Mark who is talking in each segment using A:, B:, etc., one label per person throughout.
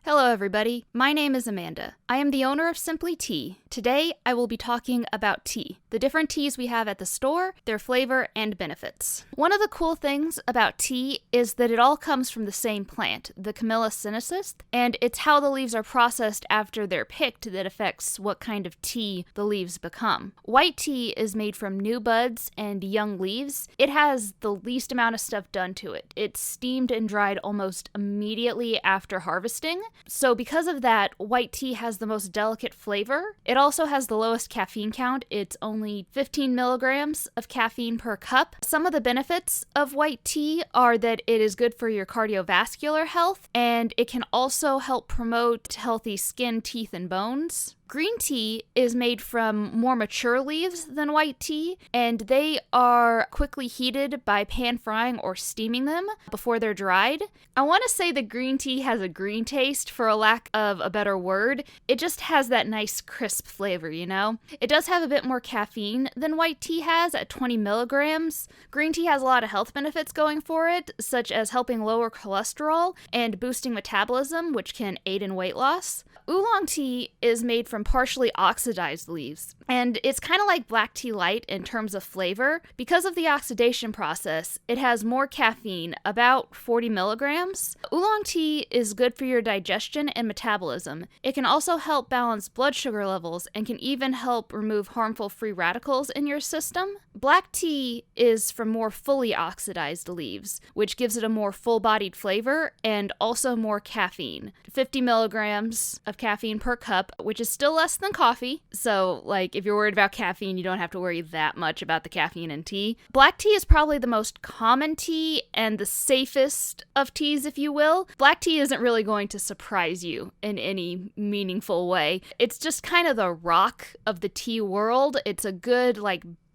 A: Hello everybody, my name is Amanda. I am the owner of Simply Tea. Today I will be talking about tea, the different teas we have at the store, their flavor, and benefits. One of the cool things about tea is that it all comes from the same plant, the Camellia sinensis, and it's how the leaves are processed after they're picked that affects what kind of tea the leaves become. White tea is made from new buds and young leaves. It has the least amount of stuff done to it. It's steamed and dried almost immediately after harvesting. So because of that, white tea has the most delicate flavor. It also has the lowest caffeine count. It's only 15 milligrams of caffeine per cup. Some of the benefits of white tea are that it is good for your cardiovascular health, and it can also help promote healthy skin, teeth, and bones. Green tea is made from more mature leaves than white tea, and they are quickly heated by pan frying or steaming them before they're dried. I want to say that green tea has a green taste, for a lack of a better word. It just has that nice crisp flavor, you know? It does have a bit more caffeine than white tea has at 20 milligrams. Green tea has a lot of health benefits going for it, such as helping lower cholesterol and boosting metabolism, which can aid in weight loss. Oolong tea is made from partially oxidized leaves, and it's kind of like black tea light in terms of flavor. Because of the oxidation process, it has more caffeine, about 40 milligrams. Oolong tea is good for your digestion and metabolism. It can also help balance blood sugar levels and can even help remove harmful free radicals in your system. Black tea is from more fully oxidized leaves, which gives it a more full-bodied flavor and also more caffeine. 50 milligrams of caffeine per cup, which is still less than coffee. So, if you're worried about caffeine, you don't have to worry that much about the caffeine in tea. Black tea is probably the most common tea and the safest of teas, if you will. Black tea isn't really going to surprise you in any meaningful way. It's just kind of the rock of the tea world. It's a good,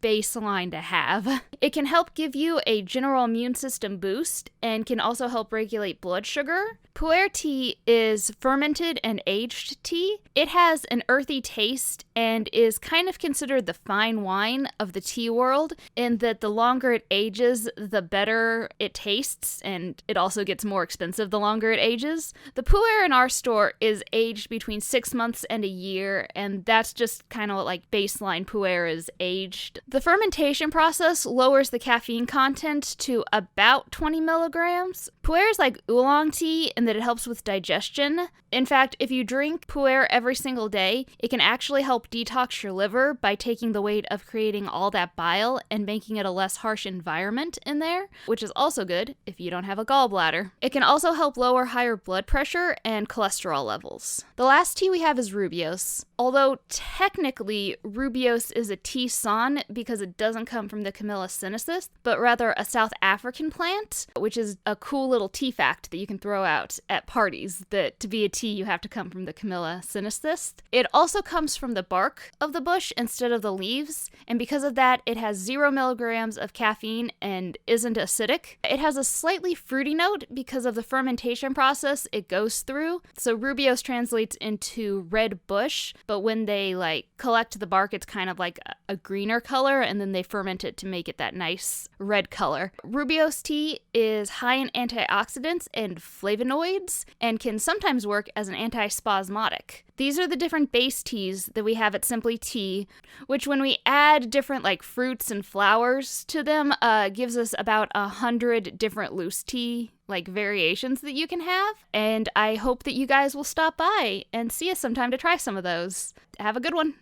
A: baseline to have. It can help give you a general immune system boost and can also help regulate blood sugar. Puerti is fermented and aged tea. It has an earthy taste and is kind of considered the fine wine of the tea world, in that the longer it ages, the better it tastes, and it also gets more expensive the longer it ages. The puer in our store is aged between 6 months and a year, and that's just kind of like baseline puer is aged. The fermentation process lowers the caffeine content to about 20 milligrams. Puer is like oolong tea in that it helps with digestion. In fact, if you drink puer every single day, it can actually help detox your liver by taking the weight of creating all that bile and making it a less harsh environment in there, which is also good if you don't have a gallbladder. It can also help lower higher blood pressure and cholesterol levels. The last tea we have is Rubios. Although technically Rubios is a tea san because it doesn't come from the Camellia sinensis, but rather a South African plant, which is a cool little tea fact that you can throw out at parties, that to be a tea you have to come from the Camellia sinensis. It also comes from the bark of the bush instead of the leaves, and because of that it has 0 milligrams of caffeine and isn't acidic. It has a slightly fruity note because of the fermentation process it goes through. So Rubios translates into red bush, but when they collect the bark, it's kind of like a greener color, and then they ferment it to make it that nice red color. Rubios tea is high in antioxidants and flavonoids and can sometimes work as an antispasmodic. These are the different base teas that we have at Simply Tea, which when we add different fruits and flowers to them, gives us about 100 different loose tea variations that you can have. And I hope that you guys will stop by and see us sometime to try some of those. Have a good one.